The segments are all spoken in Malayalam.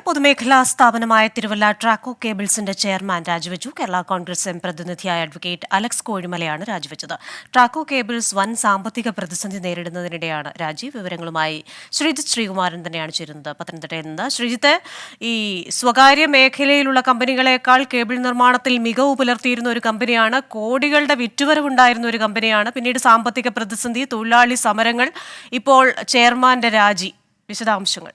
പൊതുമേഖലാ സ്ഥാപനമായ തിരുവല്ല ട്രാക്കോ കേബിൾസിന്റെ ചെയർമാൻ രാജിവെച്ചു. കേരള കോൺഗ്രസ് എം പ്രതിനിധിയായ അഡ്വക്കേറ്റ് അലക്സ് കോഴിമലയാണ് രാജിവെച്ചത്. ട്രാക്കോ കേബിൾസ് വൻ സാമ്പത്തിക പ്രതിസന്ധി നേരിടുന്നതിനിടെയാണ് രാജി. വിവരങ്ങളുമായി ശ്രീജിത്ത് ശ്രീകുമാരൻ തന്നെയാണ് ചേരുന്നത് പത്തനംതിട്ടയിൽ നിന്ന്. ശ്രീജിത്ത്, ഈ സ്വകാര്യ മേഖലയിലുള്ള കമ്പനികളെക്കാൾ കേബിൾ നിർമ്മാണത്തിൽ മികവ് പുലർത്തിയിരുന്ന ഒരു കമ്പനിയാണ്, കോടികളുടെ വിറ്റുവരവുണ്ടായിരുന്ന ഒരു കമ്പനിയാണ്. പിന്നീട് സാമ്പത്തിക പ്രതിസന്ധി, തൊഴിലാളി സമരങ്ങൾ, ഇപ്പോൾ ചെയർമാന്റെ രാജി. വിശദാംശങ്ങൾ.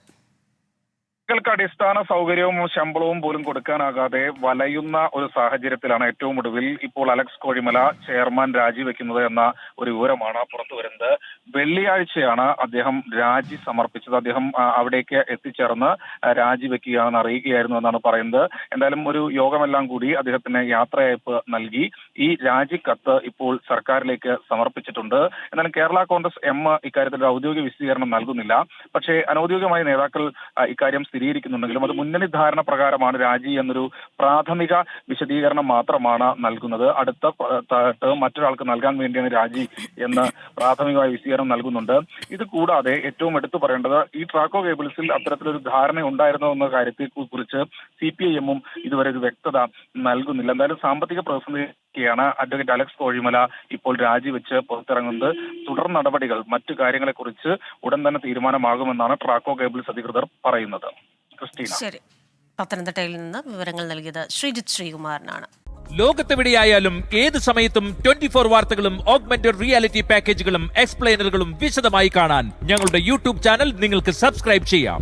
ൾക്ക് അടിസ്ഥാന സൗകര്യവും ശമ്പളവും പോലും കൊടുക്കാനാകാതെ വലയുന്ന ഒരു സാഹചര്യത്തിലാണ് ഏറ്റവും ഒടുവിൽ ഇപ്പോൾ അലക്സ് കോഴിമല ചെയർമാൻ രാജിവെക്കുന്നത് എന്ന ഒരു വിവരമാണ് പുറത്തു വരുന്നത്. വെള്ളിയാഴ്ചയാണ് അദ്ദേഹം രാജി സമർപ്പിച്ചത്. അദ്ദേഹം അവിടേക്ക് എത്തിച്ചേർന്ന് രാജിവെക്കുകയാണെന്ന് അറിയിക്കുകയായിരുന്നു എന്നാണ് പറയുന്നത്. എന്തായാലും ഒരു യോഗമെല്ലാം കൂടി അദ്ദേഹത്തിന് യാത്രയയപ്പ് നൽകി ഈ രാജിക്കത്ത് ഇപ്പോൾ സർക്കാരിലേക്ക് സമർപ്പിച്ചിട്ടുണ്ട്. എന്നാലും കേരള കോൺഗ്രസ് എം ഇക്കാര്യത്തിൽ ഔദ്യോഗിക വിശദീകരണം നൽകുന്നില്ല. പക്ഷേ അനൌദ്യോഗികമായ നേതാക്കൾ ഇക്കാര്യം സ്ഥിരീകരിക്കുന്നുണ്ടെങ്കിലും അത് മുന്നണി ധാരണ പ്രകാരമാണ് രാജി എന്നൊരു പ്രാഥമിക വിശദീകരണം മാത്രമാണ് നൽകുന്നത്. അടുത്ത ടേം മറ്റൊരാൾക്ക് നൽകാൻ വേണ്ടിയാണ് രാജി എന്ന് പ്രാഥമികമായ വിശദീകരണം നൽകുന്നുണ്ട്. ഇത് കൂടാതെ ഏറ്റവും എടുത്തു പറയേണ്ടത് ഈ ട്രാക്കോ കേബിൾസിൽ അത്തരത്തിലൊരു ധാരണ ഉണ്ടായിരുന്നോ എന്ന കാര്യത്തെ കുറിച്ച് CPIM-ഉം ഇതുവരെ ഒരു വ്യക്തത നൽകുന്നില്ല. എന്തായാലും സാമ്പത്തിക പ്രതിസന്ധിയാണ് അഡ്വക്കേറ്റ് അലക്സ് കോഴിമല ഇപ്പോൾ രാജിവെച്ച് പുറത്തിറങ്ങുന്നത്. തുടർ നടപടികൾ മറ്റു കാര്യങ്ങളെക്കുറിച്ച് ഉടൻ തന്നെ തീരുമാനമാകുമെന്നാണ് ട്രാക്കോ കേബിൾസ് അധികൃതർ പറയുന്നത്. ശരി, പത്തനംതിട്ടയിൽ നിന്ന് വിവരങ്ങൾ നൽകിയത് ശ്രീജിത്ത് ശ്രീകുമാരനാണ്. ലോകത്തെവിടെയായാലും ഏത് സമയത്തും 24 വാർത്തകളും ഓഗ്മെന്റഡ് റിയാലിറ്റി പാക്കേജുകളും എക്സ്പ്ലെയിനറുകളും വിശദമായി കാണാൻ ഞങ്ങളുടെ YouTube ചാനൽ നിങ്ങൾക്ക് സബ്സ്ക്രൈബ് ചെയ്യാം.